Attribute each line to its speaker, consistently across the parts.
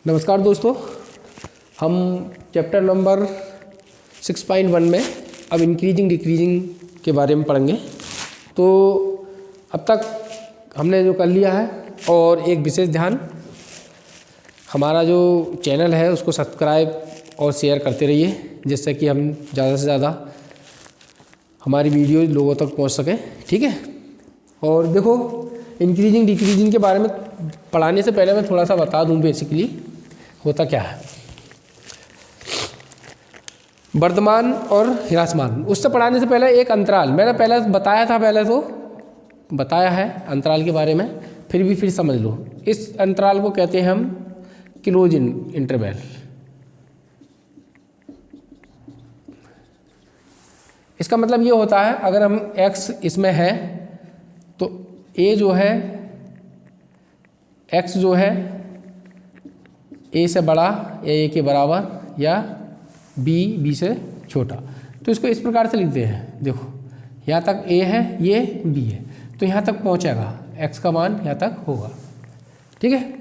Speaker 1: नमस्कार दोस्तों, हम चैप्टर नंबर 6.1 में अब इंक्रीजिंग डिक्रीजिंग के बारे में पढ़ेंगे। तो अब तक हमने जो कर लिया है, और एक विशेष ध्यान, हमारा जो चैनल है उसको सब्सक्राइब और शेयर करते रहिए, जिससे कि हम ज़्यादा से ज़्यादा हमारी वीडियो लोगों तक पहुंच सके। ठीक है। और देखो, इंक्रीजिंग डिक्रीजिंग के बारे में पढ़ाने से पहले मैं थोड़ा सा बता दूं बेसिकली होता क्या है। वर्तमान और ह्रासमान, उससे पढ़ाने से पहले एक अंतराल मैंने पहले बताया था, पहले तो बताया है अंतराल के बारे में, फिर समझ लो। इस अंतराल को कहते हैं हम क्लोज इंटरवल। इसका मतलब ये होता है, अगर हम x इसमें है तो a जो है, x जो है a से बड़ा या a के बराबर, या b से छोटा। तो इसको इस प्रकार से लिखते हैं। देखो, यहाँ तक a है, ये b है, तो यहाँ तक पहुँचेगा, x का मान यहाँ तक होगा। ठीक है।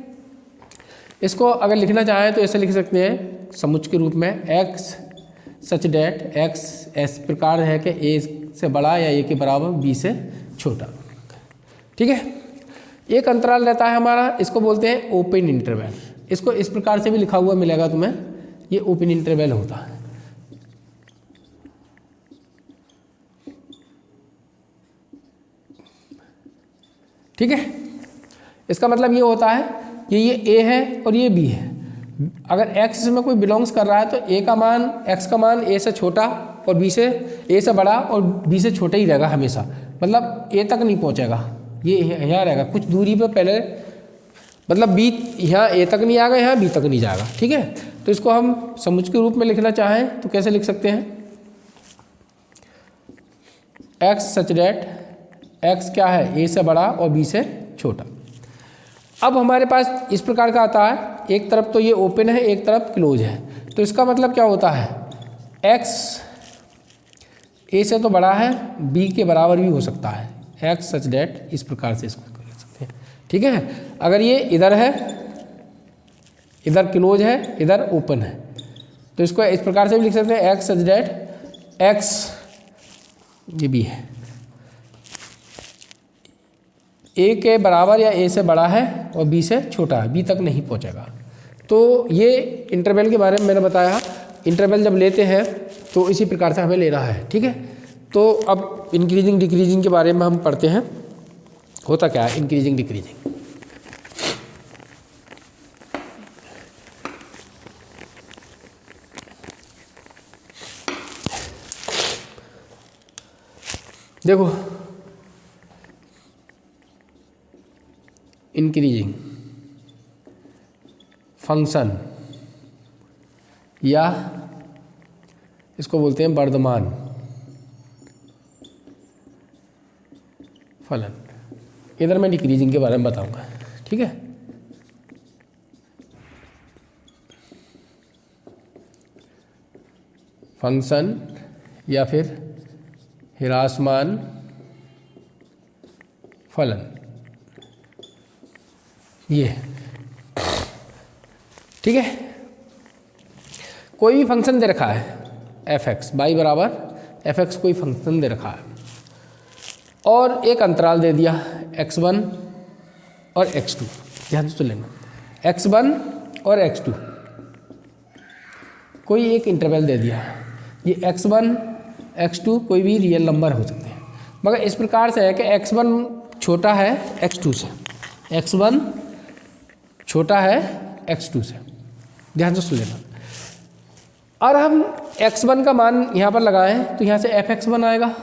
Speaker 1: इसको अगर लिखना चाहें तो ऐसे लिख सकते हैं समुच्च के रूप में, x सच डेट x इस प्रकार है कि a से बड़ा या a के बराबर, b से छोटा। ठीक है। एक अंतराल रहता है हमारा, इसको बोलते हैं ओपन इंटरवल। इसको इस प्रकार से भी लिखा हुआ मिलेगा तुम्हें, ये ओपन इंटरवल होता है। ठीक है। इसका मतलब ये होता है कि ये a है और ये b है। अगर x में कोई बिलोंग्स कर रहा है तो a का मान, x का मान a से छोटा और b से a से बड़ा और b से छोटा ही रहेगा हमेशा, मतलब a तक नहीं पहुंचेगा, ये यहाँ रहेगा कुछ दूरी पे पहले, मतलब b यहाँ a तक नहीं आएगा, यहाँ b तक नहीं जाएगा। ठीक है। तो इसको हम समुच्च के रूप में लिखना चाहें तो कैसे लिख सकते हैं, x सच डेट x क्या है, a से बड़ा और b से छोटा। अब हमारे पास इस प्रकार का आता है, एक तरफ तो ये ओपन है, एक तरफ क्लोज है। तो इसका मतलब क्या होता है, x a से तो बड़ा है, b के बराबर भी हो सकता है, x सच डेट, इस प्रकार से इसको कर सकते हैं। ठीक है। अगर ये इधर है, इधर क्लोज है, इधर ओपन है, तो इसको इस प्रकार से भी लिख सकते हैं, x सच डेट x, ये भी है, a के बराबर या a से बड़ा है और b से छोटा है, b तक नहीं पहुंचेगा। तो ये इंटरवल के बारे में मैंने बताया। इंटरवल जब लेते हैं तो इसी प्रकार से हमें लेना है। ठीक है। तो अब इंक्रीजिंग डिक्रीजिंग के बारे में हम पढ़ते हैं, होता क्या है इंक्रीजिंग डिक्रीजिंग। देखो, इंक्रीजिंग फंक्शन, या इसको बोलते हैं वर्धमान फलन। इधर मैं डिक्रीजिंग के बारे में बताऊंगा। ठीक है। फंक्शन या फिर ह्रासमान फलन, ये। ठीक है। कोई भी फंक्शन दे रखा है f(x) y बराबर f(x), कोई फंक्शन दे रखा है और एक अंतराल दे दिया x1 और x2। ध्यान से लेना, x1 और x2, कोई एक इंटरवल दे दिया। ये x1 x2 कोई भी रियल नंबर हो सकते हैं, मगर इस प्रकार से है कि x1 छोटा है x2 से, x1 छोटा है x2 से। ध्यान से सुन लेना। और हम x1 का मान यहाँ पर लगाएं तो यहाँ से f(x1) आएगा,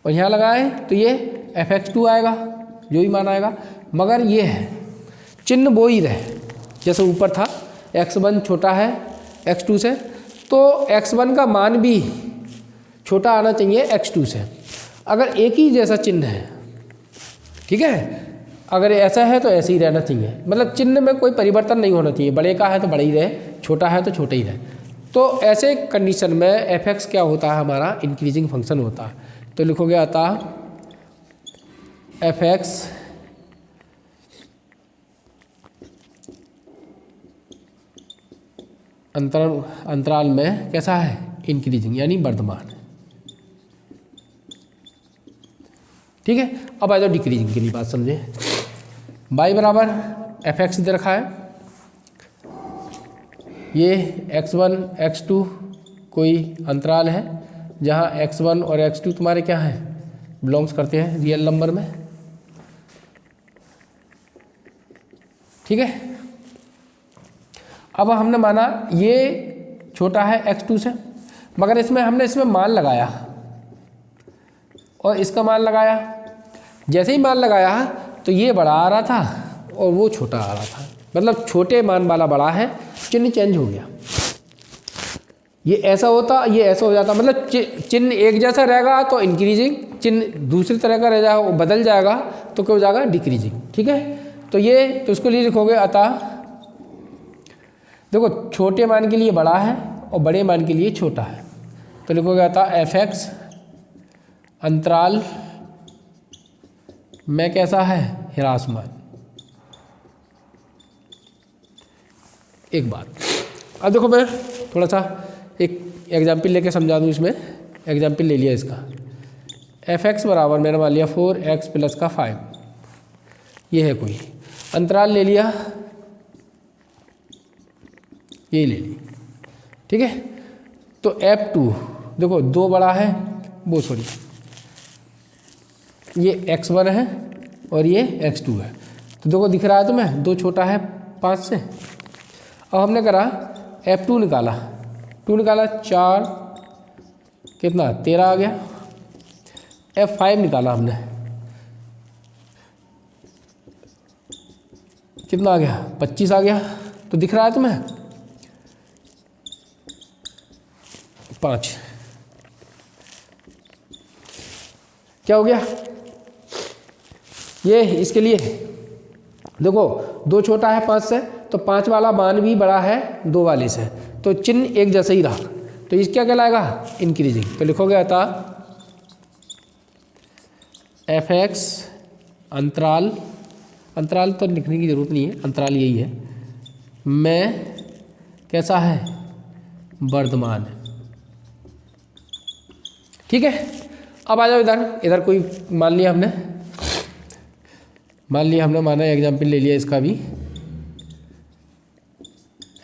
Speaker 1: और यहाँ लगाएं तो ये f(x2) आएगा, जो भी मान आएगा। मगर ये है, चिन्ह वो ही रहे जैसे ऊपर था, x1 छोटा है x2 से, तो x1 का मान भी छोटा आना चाहिए x2 से, अगर एक ही जैसा चिन्ह है। ठीक है। अगर ऐसा है तो ऐसे ही रहना चाहिए, मतलब चिन्ह में कोई परिवर्तन नहीं होना चाहिए, बड़े का है तो बड़ा ही रहे, छोटा है तो छोटा ही रहे। तो ऐसे कंडीशन में f(x) क्या होता है, हमारा इंक्रीजिंग फंक्शन होता है। तो लिखोगे आता f(x) अंतराल में कैसा है, इंक्रीजिंग यानी वर्धमान। ठीक है, अब आ जाओ डिक्रीजिंग के लिए बात समझे। y बराबर एफ एक्स दे रखा है, ये x1 x2 कोई अंतराल है जहाँ x1 और x2 तुम्हारे क्या हैं, बिलोंग्स करते हैं रियल नंबर में। ठीक है, अब हमने माना ये छोटा है x2 से, मगर हमने इसमें मान लगाया और इसका मान लगाया। जैसे ही मान लगाया तो ये बड़ा आ रहा था और वो छोटा आ रहा था, मतलब छोटे मान वाला बड़ा है, चिन्ह चेंज हो गया। ये ऐसा होता, ये ऐसा हो जाता, मतलब चिन्ह एक जैसा रहेगा तो इंक्रीजिंग, चिन्ह दूसरी तरह का रह जाएगा, वो बदल जाएगा तो क्या हो जाएगा, डिक्रीजिंग। ठीक है, तो उसको लिए लिखोगे अतः, देखो छोटे मान के लिए बड़ा है और बड़े मान के लिए छोटा है, तो लिखोगे अतः एफ एक्स अंतराल में कैसा है, ह्रासमान। एक बात, अब देखो मैं थोड़ा सा एक एग्जाम्पल लेके समझा दूँ। इसमें एग्जाम्पल ले लिया इसका, एफ एक्स बराबर मैंने मान लिया 4x प्लस का 5, ये है कोई अंतराल ले लिया, ये ले ली। ठीक है, तो f2 देखो दो बड़ा है, वो सॉरी ये x1 है और ये x2 है, तो देखो दिख रहा है तुम्हें, दो छोटा है 5 से। अब हमने करा f2 निकाला, 2 निकाला 4 कितना 13 आ गया। f5 निकाला हमने, कितना आ गया 25 आ गया, तो दिख रहा है तुम्हें 5। क्या हो गया ये, इसके लिए देखो दो छोटा है 5 से, तो 5 वाला मान भी बड़ा है 2 वाले से, तो चिन्ह एक जैसा ही रहा, तो इस क्या कहलाएगा, इंक्रीजिंग। तो लिखोगे अतः एफ एक्स अंतराल, अंतराल तो लिखने की जरूरत नहीं है, अंतराल यही है, में कैसा है, वर्धमान है। ठीक है, अब आ जाओ इधर कोई मान लिया हमने माना एग्जाम्पल ले लिया इसका भी,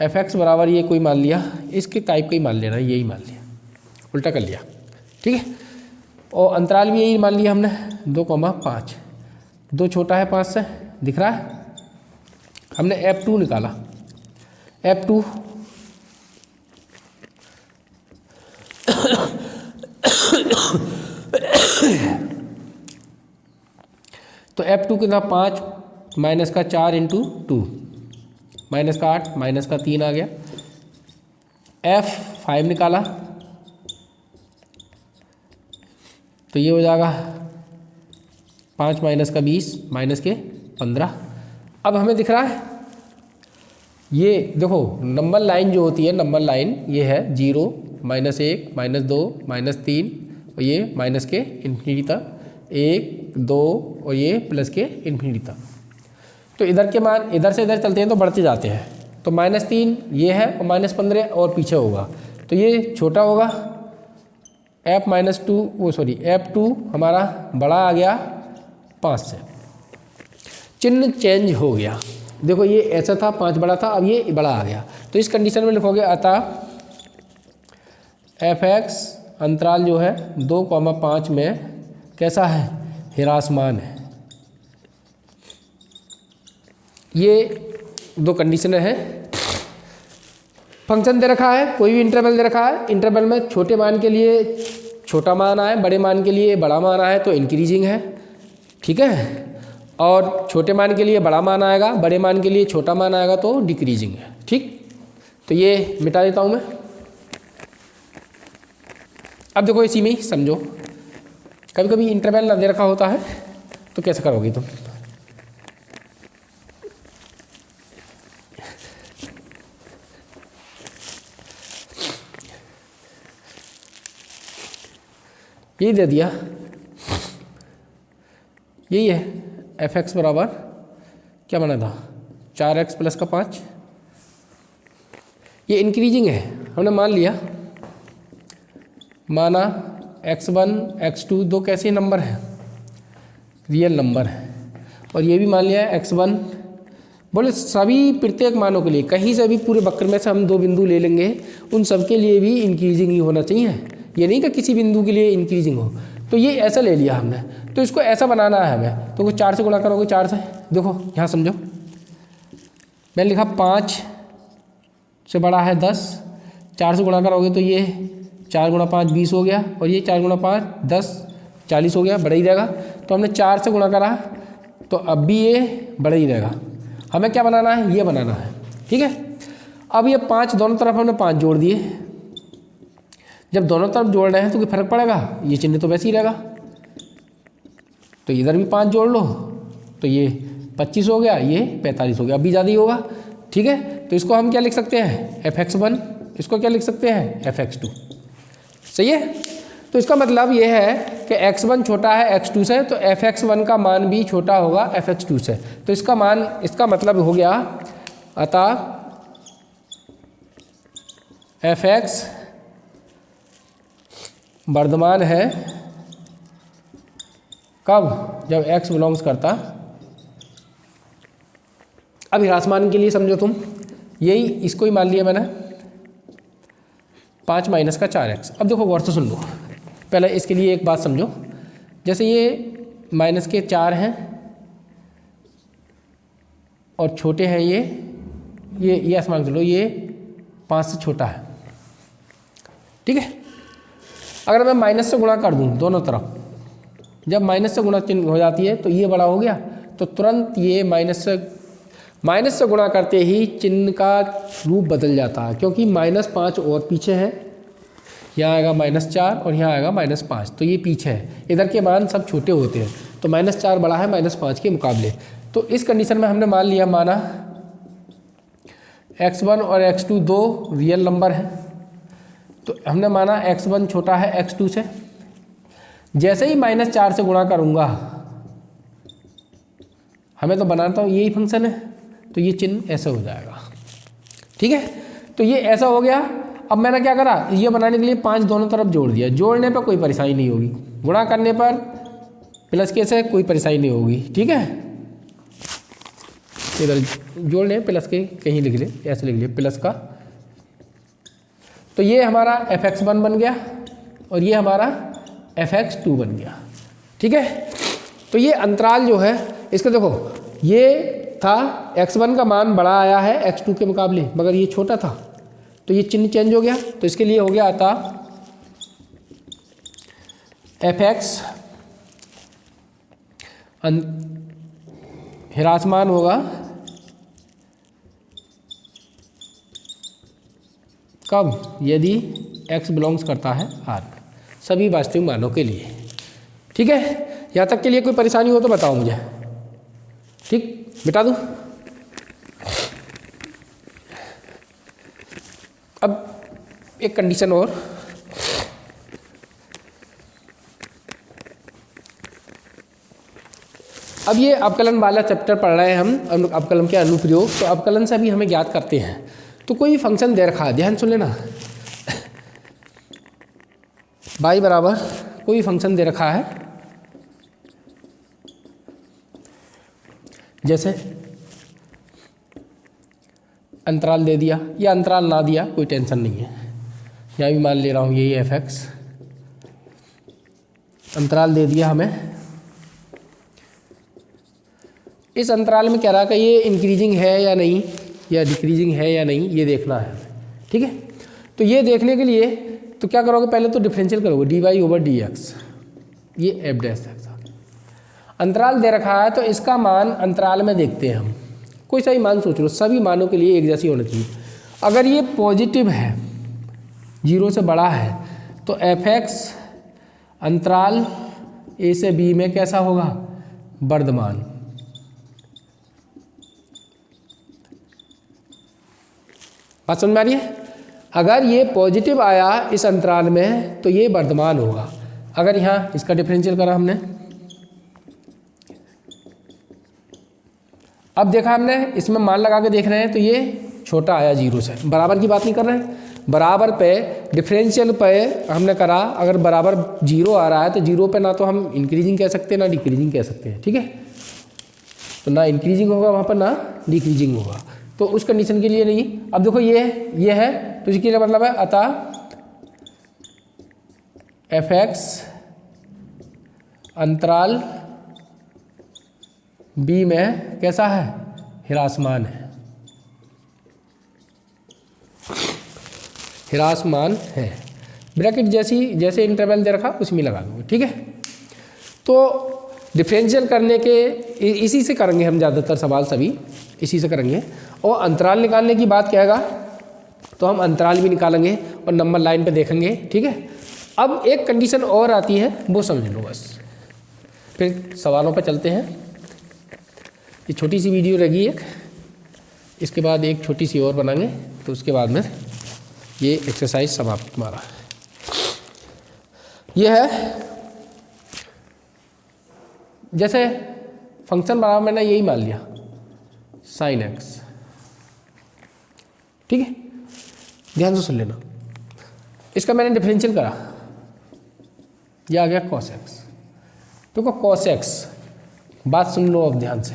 Speaker 1: एफ एक्स बराबर ये कोई मान लिया, इसके टाइप का ही मान लेना, यही मान लिया, उल्टा कर लिया। ठीक है, और अंतराल भी यही मान लिया हमने 2,5, दो छोटा है 5 से, दिख रहा है। हमने f2 निकाला, f2 तो f2 कितना 5 माइनस का 4 इंटू 2, माइनस का 8 माइनस का 3 आ गया। f5 निकाला तो ये हो जाएगा 5 माइनस का 20 माइनस के 15। अब हमें दिख रहा है ये देखो नंबर लाइन जो होती है, नंबर लाइन ये है 0 -1 -2 -3 और ये माइनस के इन्फिनिटी तक, 1 2 और ये प्लस के इन्फिनिटी तक। तो इधर के मान इधर से इधर चलते हैं तो बढ़ते जाते हैं, तो -3 ये है और -15 और पीछे होगा, तो ये छोटा होगा f2 हमारा बड़ा आ गया 5 से, चिन्ह चेंज हो गया। देखो ये ऐसा था, 5 बड़ा था, अब ये बड़ा आ गया, तो इस कंडीशन में लिखोगे अतः एफ एक्स अंतराल जो है 2,5 में कैसा है, ह्रासमान है। ये दो कंडीशन है। फंक्शन दे रखा है, कोई भी इंटरवल दे रखा है, इंटरवल में छोटे मान के लिए छोटा मान आए, बड़े मान के लिए बड़ा मान आए तो इंक्रीजिंग है। ठीक है, और छोटे मान के लिए बड़ा मान आएगा, बड़े मान के लिए छोटा मान आएगा तो डिक्रीजिंग है। ठीक, तो ये मिटा देता हूँ मैं। अब देखो इसी में ही समझो, कभी कभी इंटरवल ना दे रखा होता है तो कैसे करोगे तुम। यही दे दिया, यही है एफ एक्स बराबर क्या बना था 4x प्लस का 5, ये इंक्रीजिंग है, हमने मान लिया, माना x1 x2 दो कैसे नंबर हैं, रियल नंबर है, और ये भी मान लिया x1, बोले सभी प्रत्येक मानों के लिए कहीं से भी पूरे वक्र में से हम दो बिंदु ले लेंगे, उन सब के लिए भी इंक्रीजिंग ही होना चाहिए, ये नहीं कि किसी बिंदु के लिए इंक्रीजिंग हो। तो ये ऐसा ले लिया हमने, तो इसको ऐसा बनाना है हमें, तो 4 से गुणा करोगे 4 से, देखो यहाँ समझो, मैंने लिखा 5 से बड़ा है 10, 4 से गुणा करोगे तो ये 4 गुणा 5 20 हो गया, और ये 4 गुणा 5 10 40 हो गया, बड़ा ही रहेगा। तो हमने 4 से गुणा करा तो अब भी ये बड़ा ही रहेगा। हमें क्या बनाना है, ये बनाना है, ठीक है। अब ये 5 दोनों तरफ हमने 5 जोड़ दिए, जब दोनों तरफ जोड़ रहे हैं तो कोई फर्क पड़ेगा, ये चिन्ह तो वैसे ही रहेगा, तो इधर भी 5 जोड़ लो तो ये 25 हो गया, ये 45 हो गया, अब भी ज़्यादा ही होगा, ठीक है। तो इसको हम क्या लिख सकते हैं, fx1, इसको क्या लिख सकते हैं, fx2, सही है। तो इसका मतलब ये है कि x1 छोटा है x2 से, तो fx1 का मान भी छोटा होगा fx2 से। तो इसका मान, इसका मतलब हो गया, अतः fx वर्धमान है कब, जब x बिलोंग्स करता, अब ह्रासमान के लिए समझो तुम, यही इसको ही मान लिया मैंने 5 माइनस का 4x। अब देखो गौर से सुन लो, पहले इसके लिए एक बात समझो, जैसे ये माइनस के 4 हैं और छोटे हैं ये आसमान लो, ये 5 से छोटा है, ठीक है। अगर मैं माइनस से गुणा कर दूं दोनों तरफ, जब माइनस से गुणा चिन्ह हो जाती है तो ये बड़ा हो गया, तो तुरंत ये माइनस से गुणा करते ही चिन्ह का रूप बदल जाता है, क्योंकि -5 और पीछे है, यहाँ आएगा -4 और यहाँ आएगा -5, तो ये पीछे है, इधर के मान सब छोटे होते हैं, तो -4 बड़ा है -5 के मुकाबले। तो इस कंडीशन में हमने मान लिया, माना x1 और x2 दो रियल नंबर हैं, तो हमने माना x1 छोटा है x2 से, जैसे ही -4 से गुणा करूँगा, हमें तो बनाता हूँ यही फंक्शन है, तो ये चिन्ह ऐसा हो जाएगा, ठीक है। तो ये ऐसा हो गया। अब मैंने क्या करा, ये बनाने के लिए 5 दोनों तरफ जोड़ दिया, जोड़ने पर कोई परेशानी नहीं होगी, गुणा करने पर प्लस के से कोई परेशानी नहीं होगी, ठीक है। इधर जोड़ लें, प्लस के कहीं लिख ले, ऐसे लिख लिया प्लस का, तो ये हमारा fx1 बन गया और ये हमारा fx2 बन गया, ठीक है। तो ये अंतराल जो है इसका देखो, ये था x1 का मान बड़ा आया है x2 के मुकाबले, मगर ये छोटा था, तो ये चिन्ह चेंज हो गया, तो इसके लिए हो गया आता fx ह्रासमान होगा कब, यदि x बिलोंग्स करता है R, सभी वास्तविक मानों के लिए, ठीक है। यहाँ तक के लिए कोई परेशानी हो तो बताओ मुझे, ठीक, मिटा दूँ। अब एक कंडीशन और, अब ये अवकलन वाला चैप्टर पढ़ रहे हैं हम, अवकलन के अनुप्रयोग, तो अवकलन से अभी हमें ज्ञात करते हैं। तो कोई फंक्शन दे रखा है, ध्यान सुन लेना, y बराबर कोई फंक्शन दे रखा है, जैसे अंतराल दे दिया या अंतराल ना दिया, कोई टेंशन नहीं है, यहाँ भी मान ले रहा हूँ यही fx, अंतराल दे दिया हमें, इस अंतराल में कह रहा कि ये इंक्रीजिंग है या नहीं, या डिक्रीजिंग है या नहीं, ये देखना है, ठीक है। तो ये देखने के लिए तो क्या करोगे, पहले तो डिफरेंशियल करोगे dy/dx, ये f डैश अंतराल दे रखा है, तो इसका मान अंतराल में देखते हैं हम, कोई सा ही मान सोच लो, सभी मानों के लिए एक जैसी होना चाहिए। अगर ये पॉजिटिव है, 0 से बड़ा है, तो fx अंतराल a से b में कैसा होगा, वर्धमान, बात समझ में आ रही है। अगर ये पॉजिटिव आया इस अंतराल में तो ये वर्धमान होगा। अगर यहाँ इसका डिफरेंशियल करा हमने, अब देखा हमने, इसमें मान लगा के देख रहे हैं, तो ये छोटा आया जीरो से, बराबर की बात नहीं कर रहे हैं, बराबर पे डिफरेंशियल पे हमने करा, अगर बराबर जीरो आ रहा है तो जीरो पे ना तो हम इंक्रीजिंग कह सकते हैं ना डिक्रीजिंग कह सकते हैं, ठीक है। तो ना इंक्रीजिंग होगा वहाँ पर ना डिक्रीजिंग होगा, तो उस कंडीशन के लिए नहीं। अब देखो ये है, तो इसके लिए मतलब है अतः fx अंतराल b में कैसा है, ह्रासमान है, ह्रासमान है। ब्रैकेट जैसे इंटरवल दे रखा उसमें लगा दूंगा, ठीक है। तो डिफरेंशियल करने के इसी से करेंगे हम, ज़्यादातर सवाल सभी इसी से करेंगे। और अंतराल निकालने की बात कहेगा तो हम अंतराल भी निकालेंगे और नंबर लाइन पे देखेंगे, ठीक है। अब एक कंडीशन और आती है, वो समझ लो बस, फिर सवालों पे चलते हैं। ये छोटी सी वीडियो रहेगी एक, इसके बाद एक छोटी सी और बनाएंगे, तो उसके बाद में ये एक्सरसाइज समाप्त हमारा। ये है जैसे फंक्शन बना, मैंने यही मान लिया sin x, ठीक है। ध्यान से सुन लेना, इसका मैंने डिफरेंशियल करा, यह आ गया cos x। तो cos x, बात सुन लो अब ध्यान से,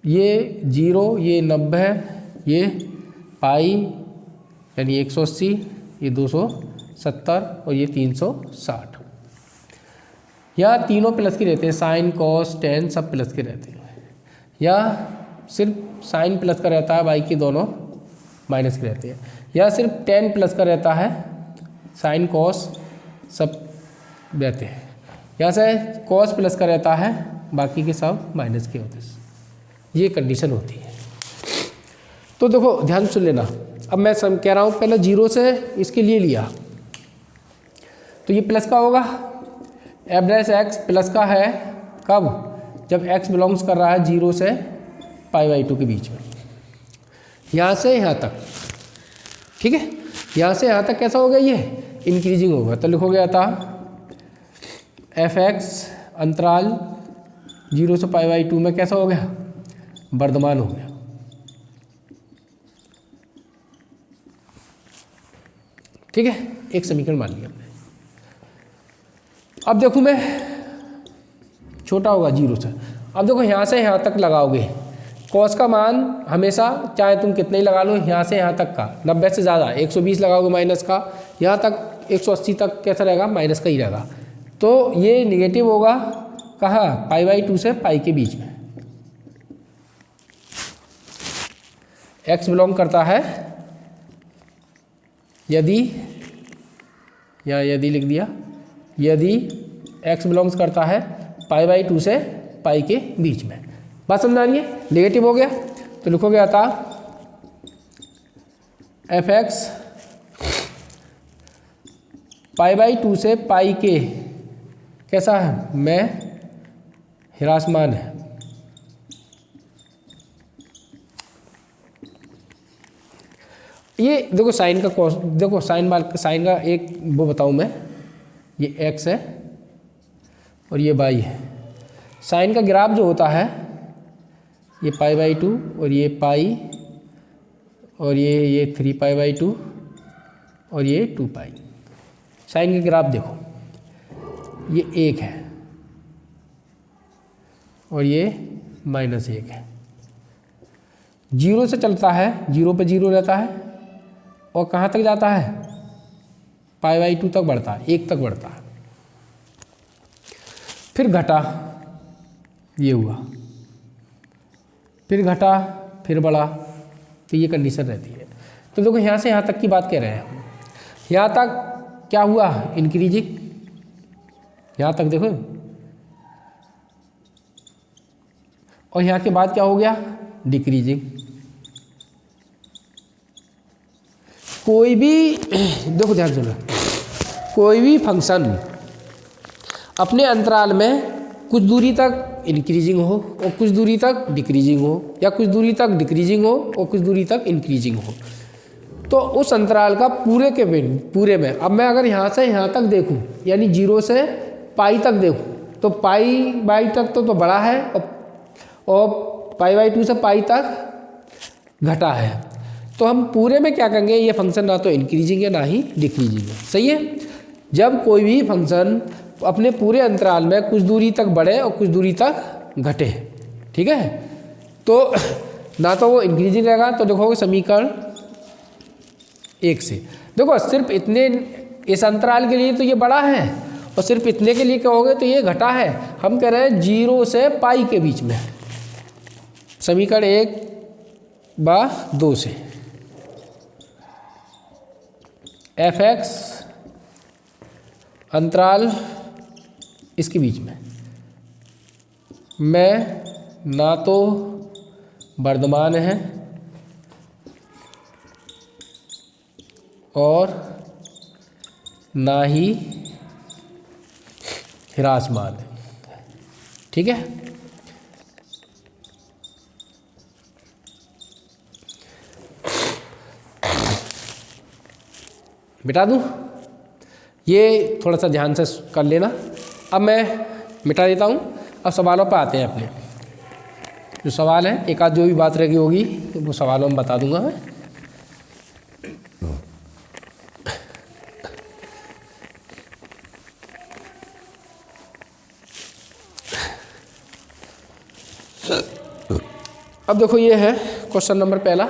Speaker 1: ये 0, ये 90, ये पाई यानी 180, ये 270 और ये 360। यहाँ तीनों प्लस के रहते हैं, साइन कॉस टेन सब प्लस के रहते हैं। यहाँ सिर्फ साइन प्लस का रहता है, बाकी दोनों माइनस के रहते हैं। यहाँ सिर्फ टेन प्लस का रहता है, साइन कॉस सब रहते हैं। यहाँ से कॉस प्लस का रहता है, बाकी के सब माइनस के होते हैं। ये कंडीशन होती है। तो देखो ध्यान सुन लेना, अब मैं कह रहा हूँ पहले 0 से इसके लिए लिया, तो ये प्लस का होगा, एफ डैश एक्स प्लस का है कब, जब x बिलोंग्स कर रहा है 0 से π/2 के बीच में, यहाँ से यहाँ तक, ठीक है। यहाँ से यहाँ तक कैसा हो गया, ये इंक्रीजिंग होगा, तो लिखो गया था fx अंतराल 0 से π/2 में कैसा हो गया, वर्धमान हो गया, ठीक है। एक समीकरण मान लिया हमने। अब देखो मैं छोटा होगा 0 से, अब देखो यहाँ से यहाँ तक लगाओगे, कॉस का मान हमेशा चाहे तुम कितने ही लगा लो, यहाँ से यहाँ तक का 90 से ज़्यादा 120 लगाओगे माइनस का, यहाँ तक 180 तक कैसा रहेगा, माइनस का ही रहेगा। तो ये निगेटिव होगा कहाँ, π/2 से पाई के बीच में। x बिलोंग करता है, यदि लिख दिया, यदि x बिलोंग्स करता है π/2 से पाई के बीच में। बात समझ आ रही है, नेगेटिव हो गया तो लिखोगे आता fx π/2 से पाई के कैसा है, में ह्रासमान है। ये देखो साइन का कॉस, देखो साइन का एक वो बताऊँ मैं, ये x है और ये y है। साइन का ग्राफ जो होता है ये π/2 और ये पाई और ये 3π/2 और ये 2π। साइन का ग्राफ देखो, ये 1 है और ये -1 है। 0 से चलता है, 0 पे 0 रहता है और कहाँ तक जाता है, π/2 तक बढ़ता है, 1 तक बढ़ता है, फिर घटा, ये हुआ, फिर घटा, फिर बढ़ा, तो ये कंडीशन रहती है। तो देखो यहाँ से यहाँ तक की बात कह रहे हैं, यहाँ तक क्या हुआ, इंक्रीजिंग, यहाँ तक देखो, और यहाँ के बाद क्या हो गया, डिक्रीजिंग। कोई भी देखो ध्यान सुनो, कोई भी फंक्शन अपने अंतराल में कुछ दूरी तक इंक्रीजिंग हो और कुछ दूरी तक डिक्रीजिंग हो, या कुछ दूरी तक डिक्रीजिंग हो और कुछ दूरी तक इंक्रीजिंग हो, तो उस अंतराल का पूरे में अब मैं अगर यहाँ से यहाँ तक देखूँ, यानी 0 से पाई तक देखूँ, तो पाई तक तो बड़ा है और π/2 से पाई तक घटा है। तो हम पूरे में क्या करेंगे, ये फंक्शन ना तो इंक्रीजिंग है ना ही डिक्रीजिंग है। सही है। जब कोई भी फंक्शन अपने पूरे अंतराल में कुछ दूरी तक बढ़े और कुछ दूरी तक घटे, ठीक है, तो ना तो वो इंक्रीजिंग रहेगा, तो देखोगे समीकरण 1 से। देखो सिर्फ इतने इस अंतराल के लिए तो ये बड़ा है और सिर्फ इतने के लिए कहोगे तो ये घटा है। हम कह रहे हैं 0 से पाई के बीच में, समीकरण 1/2 से f(x) अंतराल इसके बीच में ना तो वर्धमान है और ना ही ह्रासमान है। ठीक है। मिटा दूं, ये थोड़ा सा ध्यान से कर लेना। अब मैं मिटा देता हूँ। अब सवालों पर आते हैं अपने। जो सवाल है, एक आध जो भी बात रही होगी वो सवालों में बता दूंगा मैं। अब देखो ये है क्वेश्चन नंबर पहला।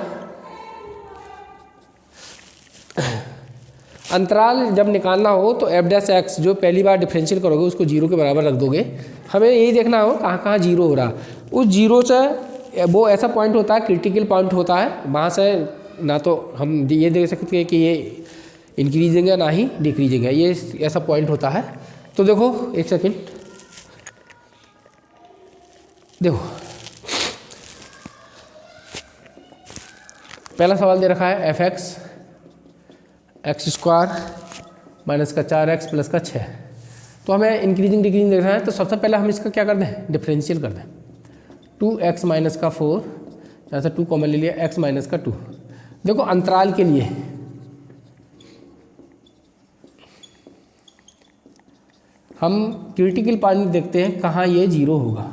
Speaker 1: अंतराल जब निकालना हो तो f'(x) जो पहली बार डिफरेंशियल करोगे उसको 0 के बराबर रख दोगे। हमें यही देखना हो कहाँ कहाँ 0 हो रहा। उस 0 से वो ऐसा पॉइंट होता है, क्रिटिकल पॉइंट होता है, वहाँ से ना तो हम ये देख सकते हैं कि ये इंक्रीजिंग है ना ही डिक्रीजिंग है, ये ऐसा पॉइंट होता है। तो देखो एक सेकेंड, देखो पहला सवाल दे रखा है f(x) x² माइनस का 4x प्लस का 6। तो हमें इंक्रीजिंग डिक्रीजिंग देखना है, तो सबसे पहले हम इसका क्या कर दें, डिफरेंशियल कर दें। 2x माइनस का 4, यहाँ से 2 कॉमन ले लिया, x माइनस का 2। देखो अंतराल के लिए हम क्रिटिकल पॉइंट देखते हैं कहाँ ये 0 होगा।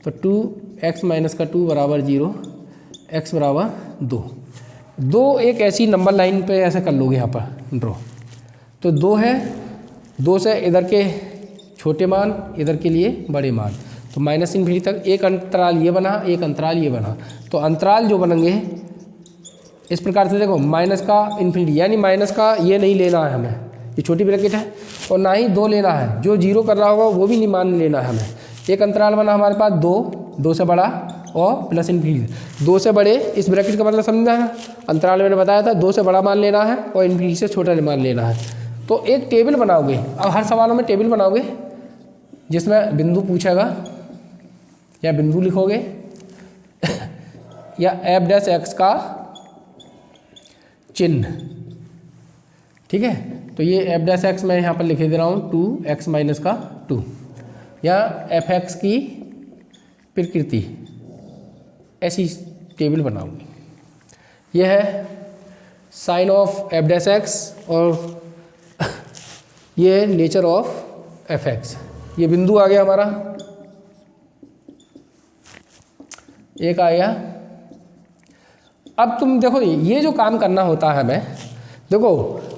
Speaker 1: तो 2x माइनस का 2 बराबर 0, x बराबर 2। 2 एक ऐसी नंबर लाइन पे ऐसे कर लोगे यहाँ पर ड्रॉ। तो 2 है, 2 से इधर के छोटे मान, इधर के लिए बड़े मान, तो माइनस इन्फिनिटी तक एक अंतराल ये बना, एक अंतराल ये बना। तो अंतराल जो बनेंगे इस प्रकार से, देखो माइनस का इन्फिनिटी, यानी माइनस का ये नहीं लेना है हमें, ये छोटी ब्रैकेट है, और ना ही 2 लेना है, जो 0 कर रहा होगा वो भी नहीं मान लेना है हमें। एक अंतराल बना हमारे पास 2 से बड़ा और प्लस इन्फिनिटी। 2 से बड़े, इस ब्रैकेट का मतलब समझना है, अंतराल मैंने बताया था 2 से बड़ा मान लेना है और इन्फिनिटी से छोटा मान लेना है। तो एक टेबल बनाओगे, अब हर सवालों में टेबल बनाओगे जिसमें बिंदु पूछेगा या बिंदु लिखोगे या f'(x) का चिन्ह। ठीक है, तो ये f'(x) मैं यहाँ पर लिखे दे रहा हूँ 2x माइनस का 2, या f(x) की प्रकृति, ऐसी टेबल बनाऊंगी। यह है साइन ऑफ f'(x) और ये नेचर ऑफ f(x). ये बिंदु आ गया हमारा, एक आ गया। अब तुम देखो ये जो काम करना होता है हमें, देखो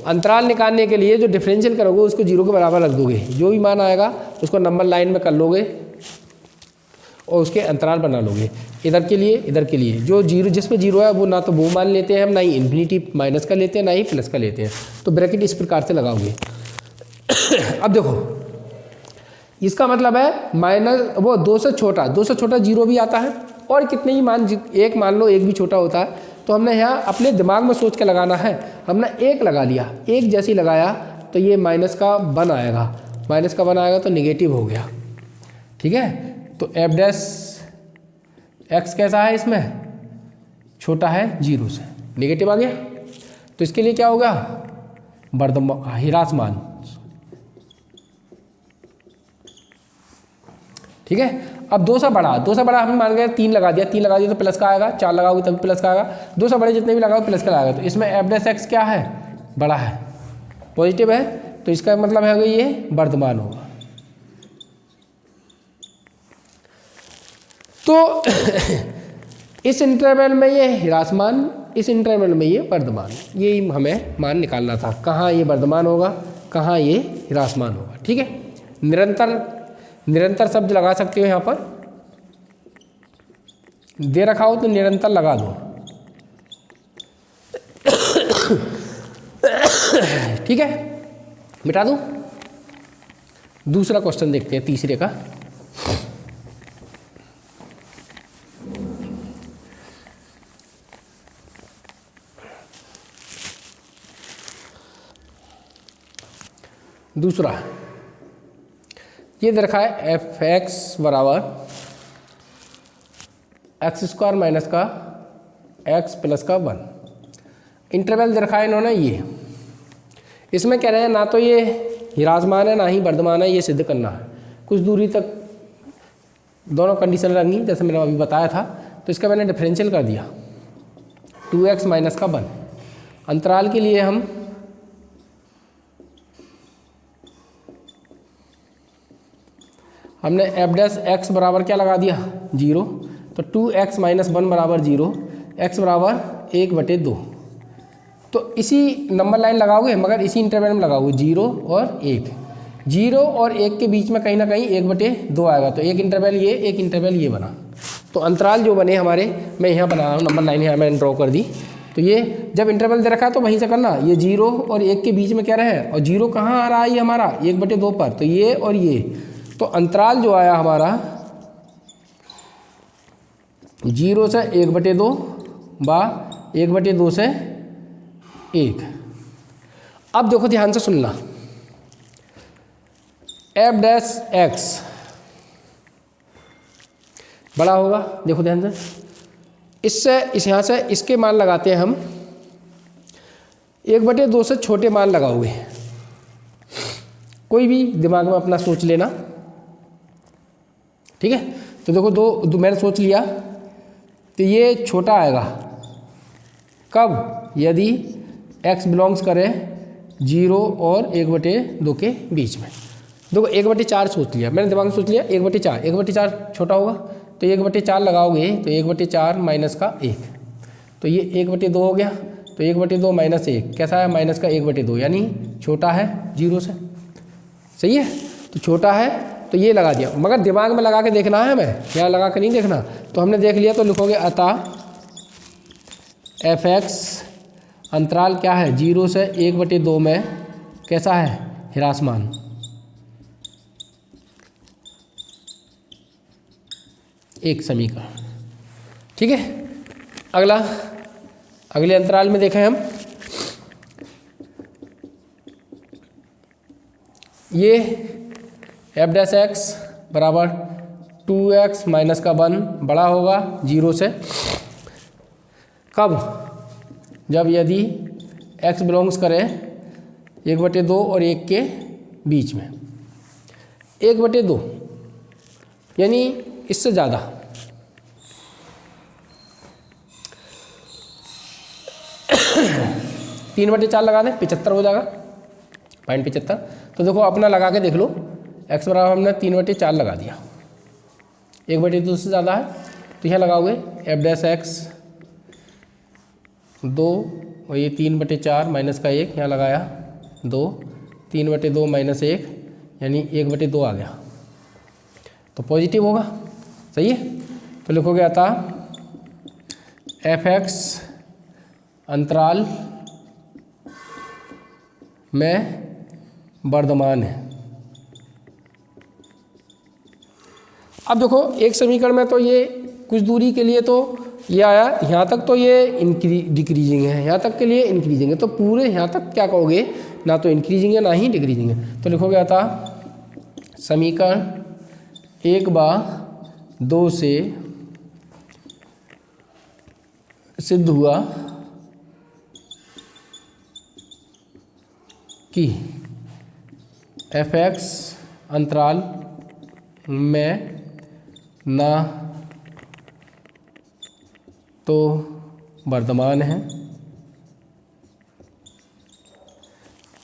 Speaker 1: अंतराल निकालने के लिए जो डिफरेंशियल करोगे उसको 0 के बराबर रख दोगे, जो भी मान आएगा उसको नंबर लाइन में कर लोगे और उसके अंतराल बना लोगे। इधर के लिए, इधर के लिए जो 0 जिसमें 0 है वो ना तो वो मान लेते हैं हम, ना ही इन्फिनिटी माइनस का लेते हैं, ना ही प्लस का लेते हैं। तो ब्रैकेट इस प्रकार से लगाओगे। अब देखो इसका मतलब है माइनस वो 2 से छोटा 0 भी आता है, और कितने ही मान, एक मान लो एक भी छोटा होता है। तो हमने यहाँ अपने दिमाग में सोच के लगाना है। हमने 1 लगा लिया, 1 जैसे लगाया तो ये माइनस का 1 आएगा, माइनस का 1 आएगा तो नेगेटिव हो गया। ठीक है, तो f'(x) कैसा है, इसमें छोटा है 0 से, नेगेटिव आ गया। तो इसके लिए क्या होगा, ह्रासमान। ठीक है, अब 2 से बड़ा हम मान गए 3 लगा दिया, 3 लगा दिया तो प्लस का आएगा, 4 लगाओगे तभी प्लस का आएगा, 2 से बड़े जितने भी लगाओगे प्लस का आएगा। तो इसमें f'(x) क्या है, बड़ा है, पॉजिटिव है, तो इसका मतलब है ये वर्धमान होगा। तो इस इंटरवल में ये ह्रासमान इस इंटरवल में ये वर्धमान, ये हमें मान निकालना था, कहाँ ये वर्धमान होगा, कहाँ ये ह्रासमान होगा। ठीक है, निरंतर शब्द लगा सकते हो यहाँ पर, दे रखा हो तो निरंतर लगा दो। ठीक है, मिटा दूँ। दूसरा क्वेश्चन देखते हैं, तीसरे का। दूसरा ये दे रखा है एफ एक्स बराबर एक्स स्क्वायर माइनस का एक्स प्लस का 1। इंटरवल दे रखा है इन्होंने ये, इसमें कह रहे हैं ना तो ये ह्रासमान है ना ही वर्धमान है, ये सिद्ध करना है। कुछ दूरी तक दोनों कंडीशन रखनी, जैसे मैंने अभी बताया था। तो इसका मैंने डिफरेंशियल कर दिया 2x माइनस का 1। अंतराल के लिए हमने एफ डैश एक्स बराबर क्या लगा दिया 0, तो 2x माइनस 1 बराबर 0, x बराबर 1/2। तो इसी नंबर लाइन लगाओगे, मगर इसी इंटरवल में लगाओगे 0 और 1। 0 और 1 के बीच में कहीं ना कहीं 1/2 आएगा, तो एक इंटरवल ये, एक इंटरवल ये बना। तो अंतराल जो बने हमारे, मैं यहाँ बना रहा हूँ, नंबर लाइन यहाँ मैंने ड्रॉ कर दी। तो ये जब इंटरवल दे रखा है तो वहीं से करना, ये 0 और 1 के बीच में क्या रहे, और 0 कहाँ आ रहा है ये हमारा 1/2 पर, तो ये और ये। तो अंतराल जो आया हमारा 0 से 1/2 बा 1/2 से 1। अब देखो ध्यान से सुनना, एफ डैश एक्स बड़ा होगा, देखो ध्यान से, इससे इस यहाँ से इसके मान लगाते हैं हम, 1/2 से छोटे मान लगाओगे, कोई भी दिमाग में अपना सोच लेना। ठीक है, तो देखो दो मैंने सोच लिया, तो ये छोटा आएगा कब, यदि x बिलोंग्स करे 0 और 1/2 के बीच में। देखो 1/4 सोच लिया मैंने, दिमाग में सोच लिया 1/4, 1/4 छोटा होगा, तो 1/4 लगाओगे तो 1/4 माइनस का 1, तो ये 1/2 हो गया। तो 1/2 माइनस 1 कैसा है, माइनस का 1/2, यानी छोटा है 0 से। सही है, तो छोटा है तो ये लगा दिया, मगर दिमाग में लगा के देखना है, हमें यहाँ लगा के नहीं देखना। तो हमने देख लिया, तो लिखोगे अतः एफ एक्स अंतराल क्या है 0 से 1/2 में कैसा है, ह्रासमान। एक समीकरण। ठीक है, अगले अंतराल में देखें हम, ये एफ डैश एक्स बराबर 2x माइनस का 1 बड़ा होगा 0 से, कब, जब यदि x बिलोंग्स करे 1/2 और 1 के बीच में। 1/2 यानी इससे ज़्यादा, तीन बटे 4 लगा दें 75 हो जाएगा, 0.75। तो देखो अपना लगा के देख लो, x बराबर हमने 3/4 लगा दिया, 1/2 से ज़्यादा है, तो यहाँ लगाओगे एफ डैश एक्स 2 और ये 3/4 माइनस का 1, यहाँ लगाया 2, 3/2 माइनस 1 यानी 1/2 आ गया, तो पॉजिटिव होगा। सही है, तो लिखोगे अतः एफ एक्स अंतराल में वर्धमान है। अब देखो एक समीकरण में तो ये कुछ दूरी के लिए तो ये आया, यहाँ तक तो ये डिक्रीजिंग है, यहाँ तक के लिए इंक्रीजिंग है, तो पूरे यहाँ तक क्या कहोगे, ना तो इंक्रीजिंग है ना ही डिक्रीजिंग है। तो लिखोगे अतः समीकरण 1/2 से सिद्ध हुआ कि एफ एक्स अंतराल में ना तो वर्धमान है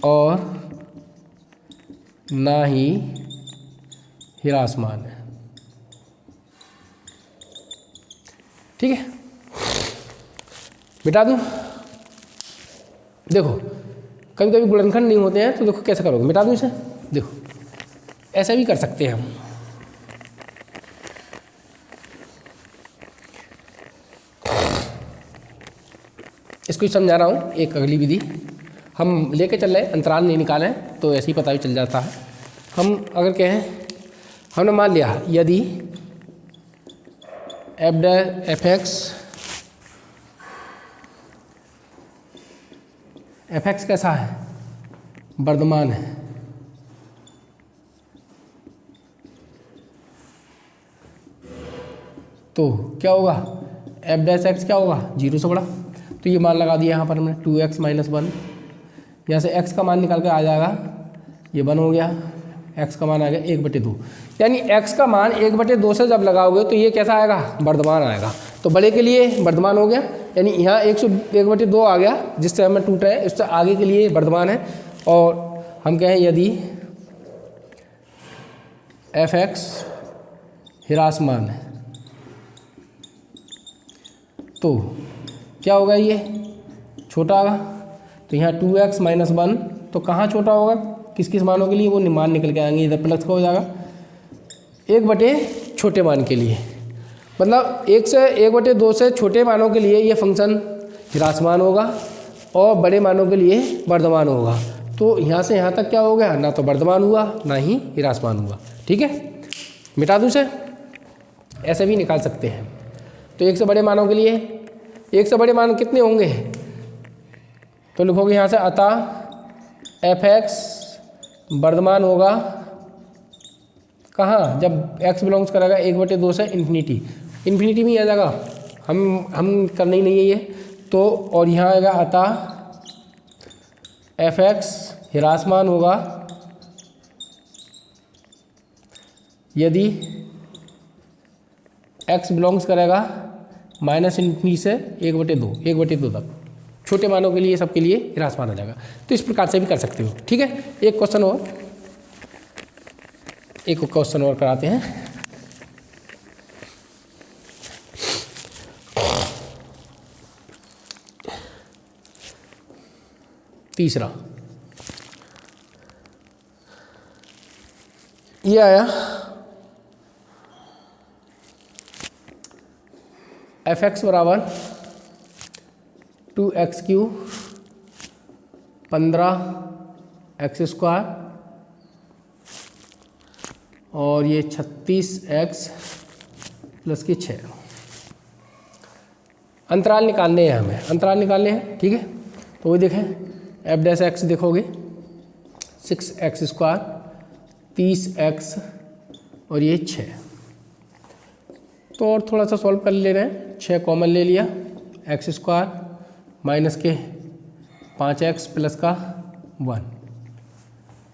Speaker 1: और ना ही ह्रासमान है। ठीक है, मिटा दूँ? देखो कभी कभी गुणनखंड नहीं होते हैं तो देखो कैसे करोगे, मिटा दूँ इसे? देखो ऐसा भी कर सकते हैं हम। इसको ही समझा रहा हूँ। एक अगली विधि हम लेके चल रहे हैं, अंतराल नहीं निकालें तो ऐसे ही पता भी चल जाता है। हम अगर कहें, हमने मान लिया यदि एफ एक्स कैसा है, वर्धमान है, तो क्या होगा, एफ डैश एक्स क्या होगा, 0 से बड़ा। तो ये मान लगा दिया यहाँ पर हमने 2x - 1। यहाँ से x का मान निकाल के आ जाएगा, ये 1 हो गया, x का मान आ गया 1/2। यानी x का मान 1/2 से जब लगाओगे तो ये कैसा आएगा, वर्धमान आएगा। तो बड़े के लिए वर्धमान हो गया, यानी यहाँ 1/2 आ गया जिससे हमें टूट रहे हैं, इससे आगे के लिए वर्धमान है। और हम कहें यदि f(x) ह्रासमान है तो क्या होगा, ये छोटा होगा। तो यहाँ 2x - 1 तो कहाँ छोटा होगा, किस किस मानों के लिए, वो मान निकल के आएंगे, इधर प्लस का हो जाएगा 1/, छोटे मान के लिए। मतलब 1/2 से छोटे मानों के लिए ये फंक्शन ह्रासमान होगा और बड़े मानों के लिए वर्धमान होगा। तो यहाँ से यहाँ तक क्या हो गया, ना तो वर्धमान हुआ ना ही ह्रासमान हुआ। ठीक है, मिटा दूँ से? ऐसे भी निकाल सकते हैं। तो 1 से बड़े मानों के लिए, 1 से बड़े मान कितने होंगे, तो लिखोगे यहाँ से अतः f(x) वर्धमान होगा कहाँ, जब x बिलोंग्स करेगा 1/2 से इन्फिनिटी में आ जाएगा, हम करना ही नहीं है ये तो। और यहाँ आएगा अतः f(x) ह्रासमान होगा यदि x बिलोंग्स करेगा -∞ से 1/2 तक, छोटे मानों के लिए सबके लिए ह्रासमान आ जाएगा। तो इस प्रकार से भी कर सकते हो। ठीक है, एक क्वेश्चन और कराते हैं। तीसरा ये आया f(x) बराबर 2x³ 15x² और ये 36x + 6। अंतराल निकालने हैं हमें, ठीक है। तो वही देखें, f(x) देखोगे 6x², 30x और ये 6। तो और थोड़ा सा सॉल्व कर ले रहे हैं। 6 कॉमन ले लिया, x² माइनस के 5x प्लस का 1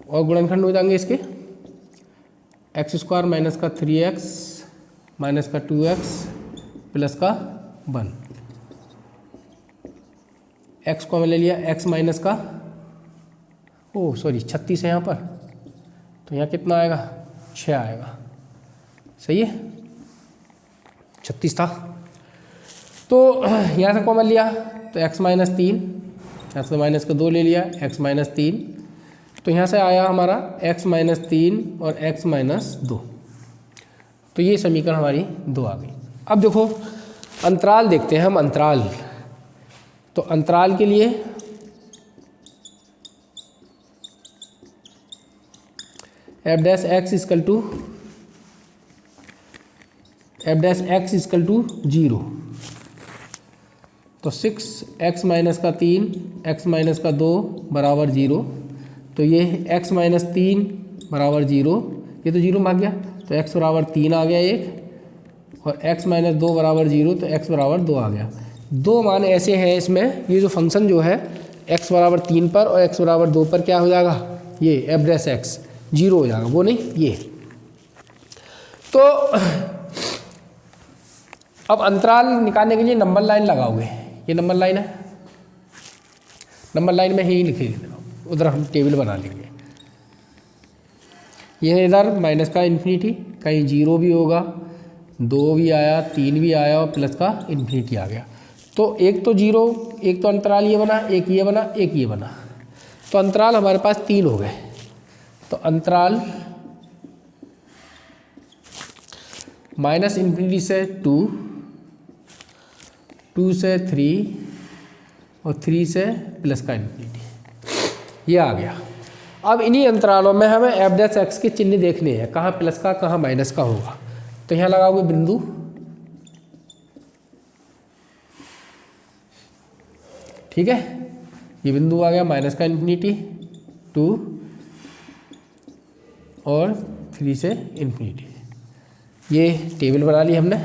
Speaker 1: और गुणनखंड हो जाएंगे इसके, x² माइनस का 3x माइनस का 2x प्लस का 1। x कॉमन ले लिया, x माइनस का 36 है यहाँ पर, तो यहाँ कितना आएगा, 6 आएगा। सही है, 36 था। तो यहाँ से कॉमन लिया तो x - 3, यहाँ से माइनस का 2 ले लिया, x - 3, तो यहाँ से आया हमारा x - 3 और x - 2। तो ये समीकरण हमारी 2 आ गई। अब देखो अंतराल देखते हैं हम, अंतराल। तो अंतराल के लिए f(x) = 0। तो 6x माइनस का 3, x माइनस का 2 बराबर 0। तो ये x - 3 बराबर 0, ये तो 0 भाग गया, तो x बराबर 3 आ गया एक, और x - 2 बराबर 0, तो x बराबर 2 आ गया। 2 मान ऐसे हैं इसमें, ये जो फंक्शन जो है x बराबर 3 पर और x बराबर 2 पर क्या हो जाएगा, ये f(x) 0 हो जाएगा, वो नहीं ये। तो अब अंतराल निकालने के लिए नंबर लाइन लगाओगे, ये नंबर लाइन है, नंबर लाइन में ही लिखेंगे, उधर हम टेबल बना लेंगे। ये इधर माइनस का इन्फिनिटी, कहीं 0 भी होगा, 2 भी आया, 3 भी आया और प्लस का इन्फिनिटी आ गया। तो एक तो जीरो, एक तो अंतराल ये बना, एक ये बना, एक ये बना, तो अंतराल हमारे पास 3 हो गए। तो अंतराल -∞ से 2, 2 से 3 और 3 से प्लस का इन्फिनिटी, ये आ गया। अब इन्हीं अंतरालों में हमें f' के चिन्ह देखने हैं, कहाँ प्लस का कहाँ माइनस का होगा। तो यहाँ लगाओगे बिंदु, ठीक है, ये बिंदु आ गया माइनस का इन्फिनिटी 2 और 3 से इन्फिनिटी। ये टेबल बना ली हमने।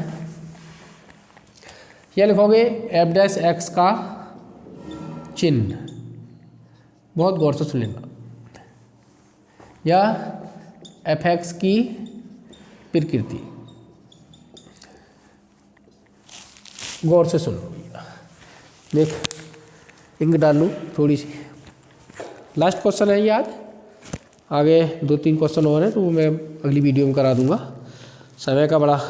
Speaker 1: यह लिखोगे f' का चिन्ह, बहुत गौर से सुन लेना, या f(x) की प्रकृति, गौर से सुन लो। देख इंक डाल लूँ थोड़ी सी। लास्ट क्वेश्चन है याद, आगे 2-3 क्वेश्चन और हैं तो वो मैं अगली वीडियो में करा दूंगा, समय का बड़ा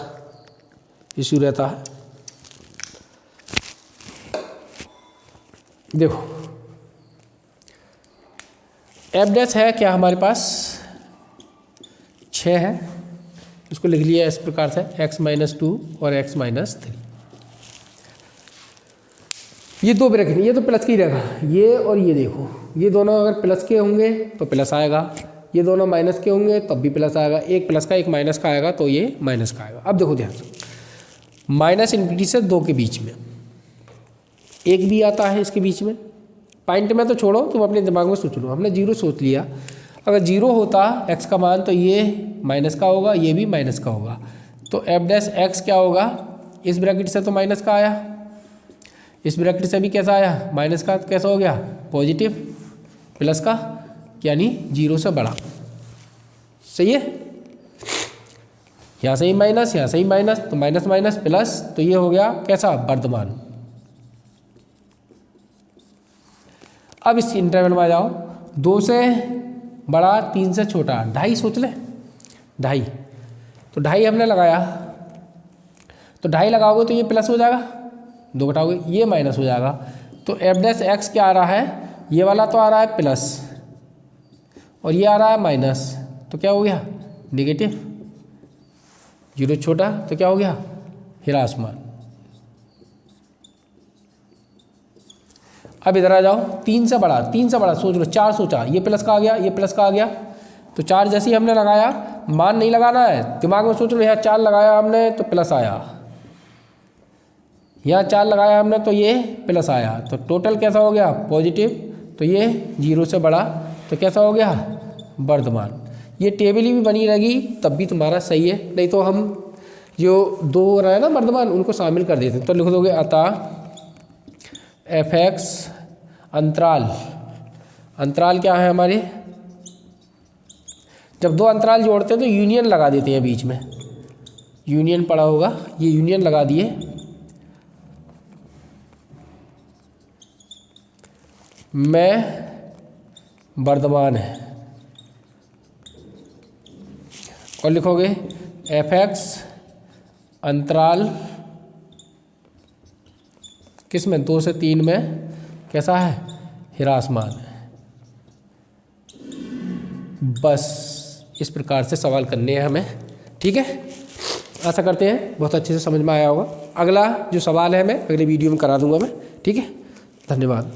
Speaker 1: इशू रहता है। देखो f' है क्या हमारे पास 6 है, इसको लिख लिया इस प्रकार से x-2 और x-3। ये 2 ब्रैकेट, ये तो प्लस की रहेगा, ये और ये देखो, ये दोनों अगर प्लस के होंगे तो प्लस आएगा, ये दोनों माइनस के होंगे तब भी प्लस आएगा, एक प्लस का एक माइनस का आएगा तो ये माइनस का आएगा। अब देखो ध्यान से, -∞ से 2 के बीच में एक भी आता है, इसके बीच में पॉइंट में तो छोड़ो, तुम अपने दिमाग में सोच लो। हमने 0 सोच लिया, अगर 0 होता x का मान तो ये माइनस का होगा, ये भी माइनस का होगा, तो f' क्या होगा, इस ब्रैकेट से तो माइनस का आया, इस ब्रैकेट से भी कैसा आया माइनस का, कैसा हो गया पॉजिटिव, प्लस का यानी 0 से बड़ा, सही है। यहाँ से ही माइनस, यहाँ से ही माइनस, तो माइनस माइनस प्लस, तो ये हो गया कैसा वर्धमान। अब इस इंटरवल में आ जाओ, 2 से बड़ा 3 से छोटा, 2.5 सोच ले, 2.5, तो 2.5 हमने लगाया, तो 2.5 लगाओगे तो ये प्लस हो जाएगा, 2 घटाओगे ये माइनस हो जाएगा, तो f' क्या आ रहा है, ये वाला तो आ रहा है प्लस और ये आ रहा है माइनस, तो क्या हो गया नेगेटिव, 0 छोटा तो क्या हो गया ह्रासमान। अब इधर आ जाओ, 3 से बड़ा, 3 से बड़ा सोच लो, 4 सोचा, ये प्लस का आ गया, ये प्लस का आ गया, तो 4 जैसे ही हमने लगाया, मान नहीं लगाना है, दिमाग में सोच लो, यहाँ 4 लगाया हमने तो प्लस आया, यहाँ 4 लगाया हमने तो ये प्लस आया, तो टोटल कैसा हो गया पॉजिटिव, तो ये 0 से बड़ा तो कैसा हो गया वर्धमान। ये टेबल ही भी बनी रहेगी तब भी तुम्हारा सही है, नहीं तो हम जो 2 हो रहा है ना वर्धमान उनको शामिल कर देते हैं। तो लिख दोगे अतः f(x) अंतराल, अंतराल क्या है हमारे, जब 2 अंतराल जोड़ते हैं तो यूनियन लगा देते हैं बीच में, यूनियन पड़ा होगा, ये यूनियन लगा दिए, में वर्धमान है, और लिखोगे f(x) अंतराल किस में 2 से 3 में कैसा है ह्रासमान है। बस इस प्रकार से सवाल करने हैं हमें, ठीक है। आशा करते हैं बहुत अच्छे से समझ में आया होगा। अगला जो सवाल है मैं अगले वीडियो में करा दूंगा मैं, ठीक है। धन्यवाद।